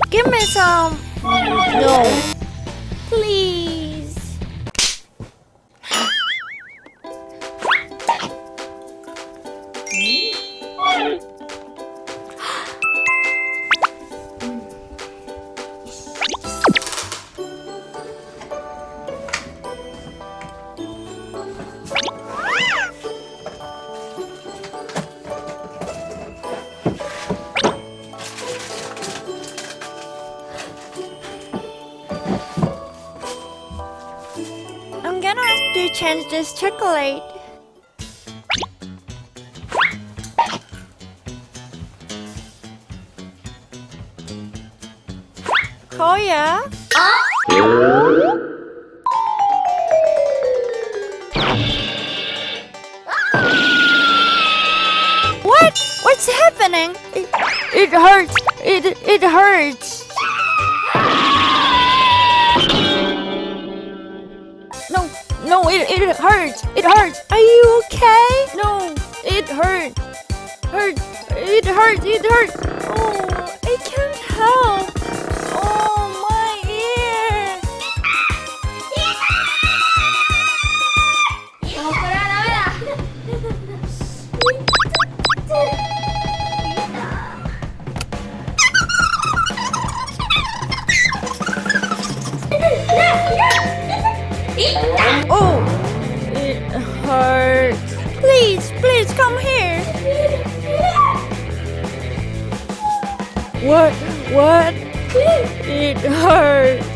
Give me some. No. Please. I'm gonna have to change this chocolate. Koya? What? What's happening? It hurts. It hurts. No, it hurts. It hurts. Are you okay? No, it hurts. It hurts. Oh, I can't help. Oh, my ear. Oh, it hurts. Please come here. What? It hurts.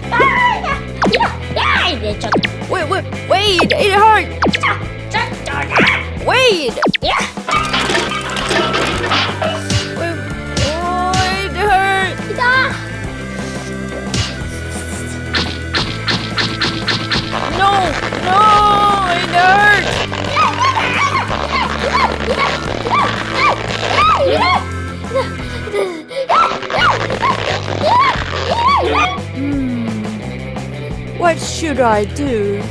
Wait, it hurts. Wait. Oh, it hurts. No, it hurts. What should I do?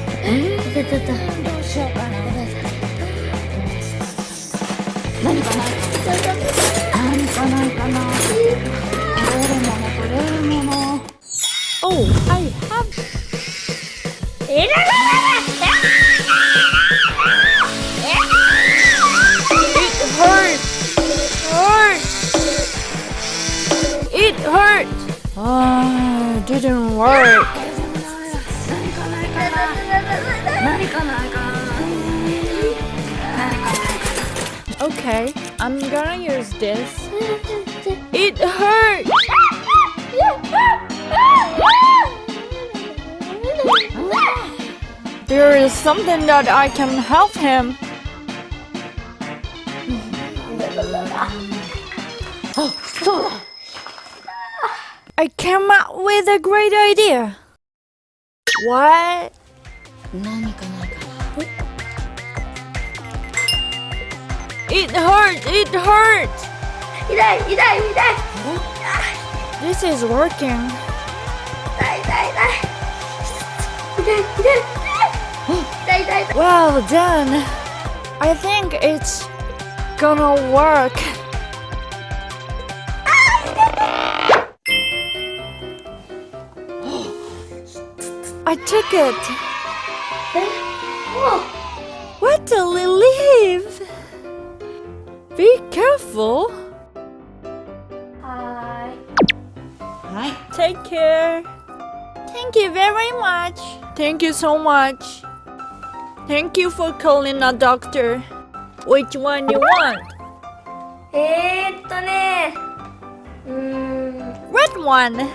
Oh, I have. It hurts. Didn't work. Okay, I'm gonna use this. It hurts. There is something that I can help him. I came up with a great idea. What? It hurts. This is working. Well done. I think it's gonna work. I took it. What a relief. Be careful. Hi. Take care. Thank you very much. Thank you so much. Thank you for calling a doctor. Which one you want? Red one.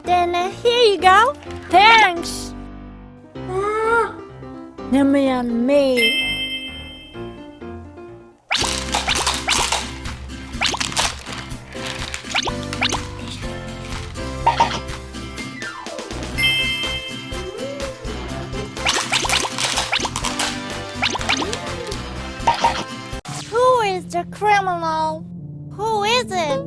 Then here you go. Thanks. Nemi and me. Who is the criminal? Who is it?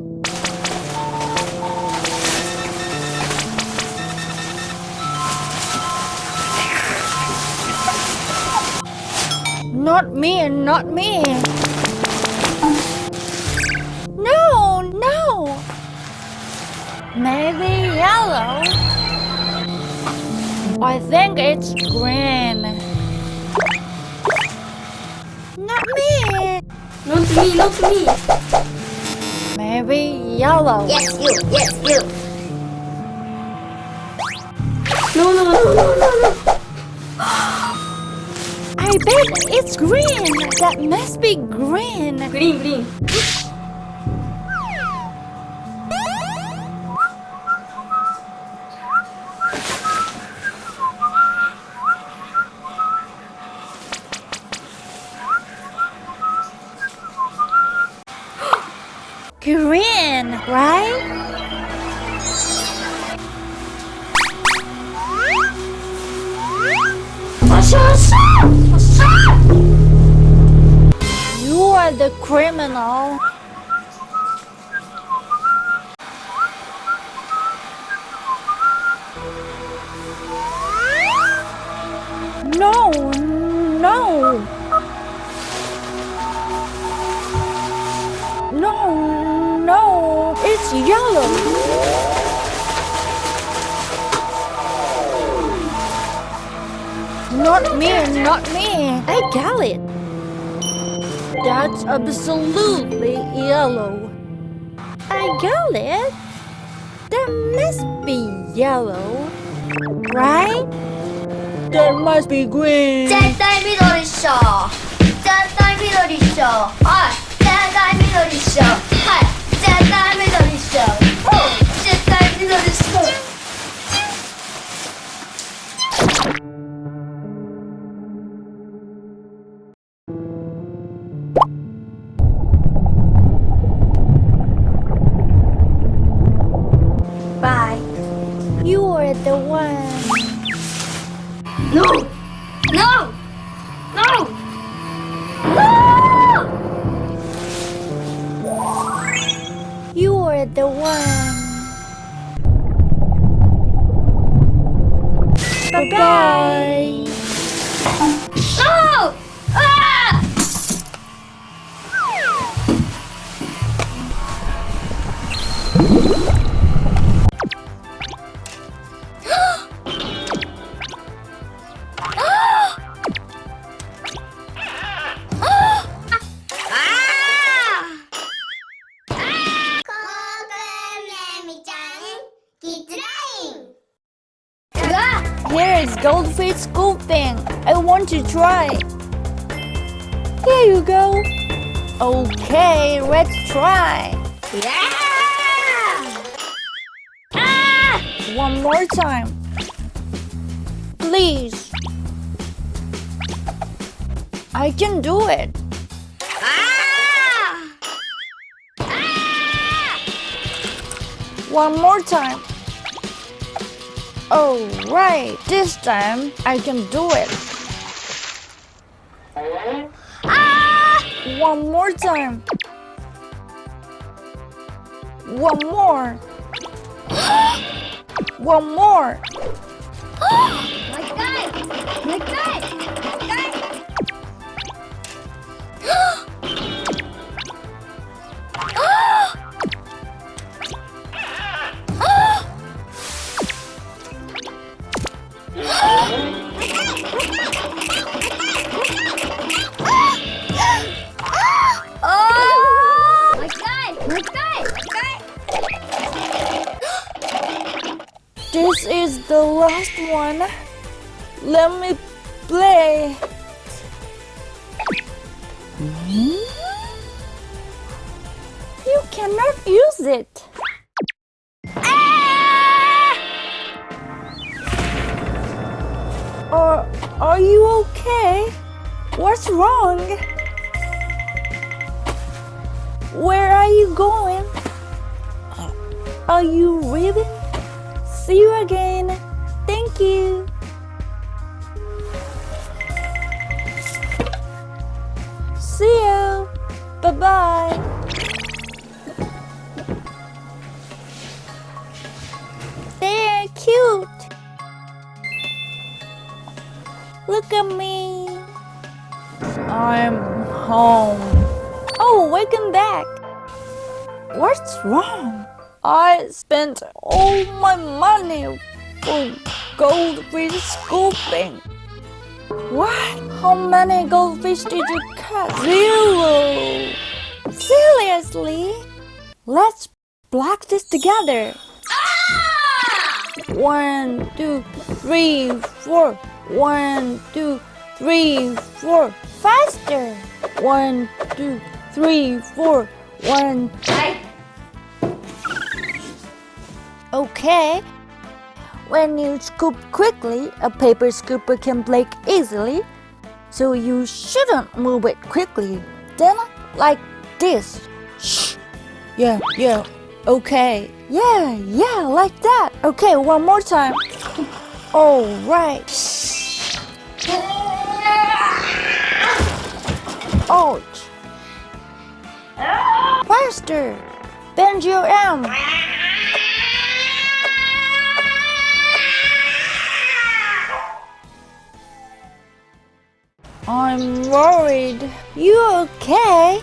Not me, not me. No, no. Maybe yellow. I think it's green. Not me. Not me, not me. Maybe yellow. Yes, you. No. I bet it's green. That must be green. Green. Green, right? You are the criminal. No. No, it's yellow. Not me. I got it. That's absolutely yellow. I got it. That must be yellow, right? That must be green. 絶対緑っしょ。絶対緑っしょ。はい。絶対緑っしょ。はい。絶対緑っしょ。絶対緑っしょ。Bye. You are the one. No! You are the one. Bye-bye. No! Ah! Here is goldfish scooping. I want to try. Here you go. Okay, let's try. One more time. Please. I can do it. One more time. Oh, right. This time I can do it. One more time. One more. One more. This is the last one. Let me play. You cannot use it. Are you okay? What's wrong? Where are you going? Are you leaving? See you again. Thank you. See you. Bye-bye. They're cute. Look at me. I'm home. Oh, welcome back. What's wrong? I spent all my money for goldfish scooping. What? How many goldfish did you catch? 0. Seriously? Let's practice together. 1, 2, 3, 4. 1, 2, 3, 4. Faster. 1, 2, 3, 4. 1. Okay. When you scoop quickly, a paper scooper can break easily, so you shouldn't move it quickly. Then, like this. Shh. Yeah. Okay. Yeah, like that. Okay, one more time. All right. Ouch. Faster. Bend your arm. I'm worried. You okay?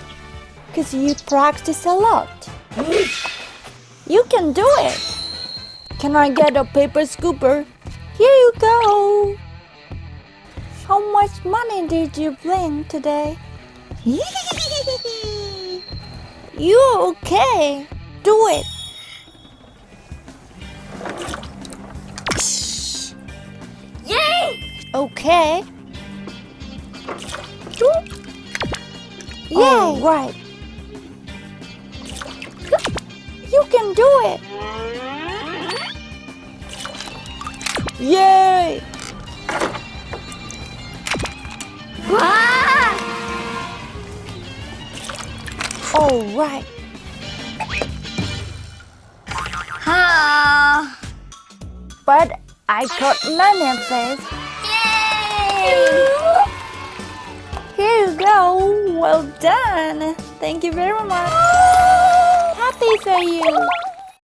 'Cause you practice a lot. You can do it. Can I get a paper scooper? Here you go. How much money did you bring today? You okay? Do it. Yay! Okay. Yeah, right. You can do it. Yay! Ah! All right. But I got many fish. Yay! Here you go. Well done. Thank you very much. Happy for you.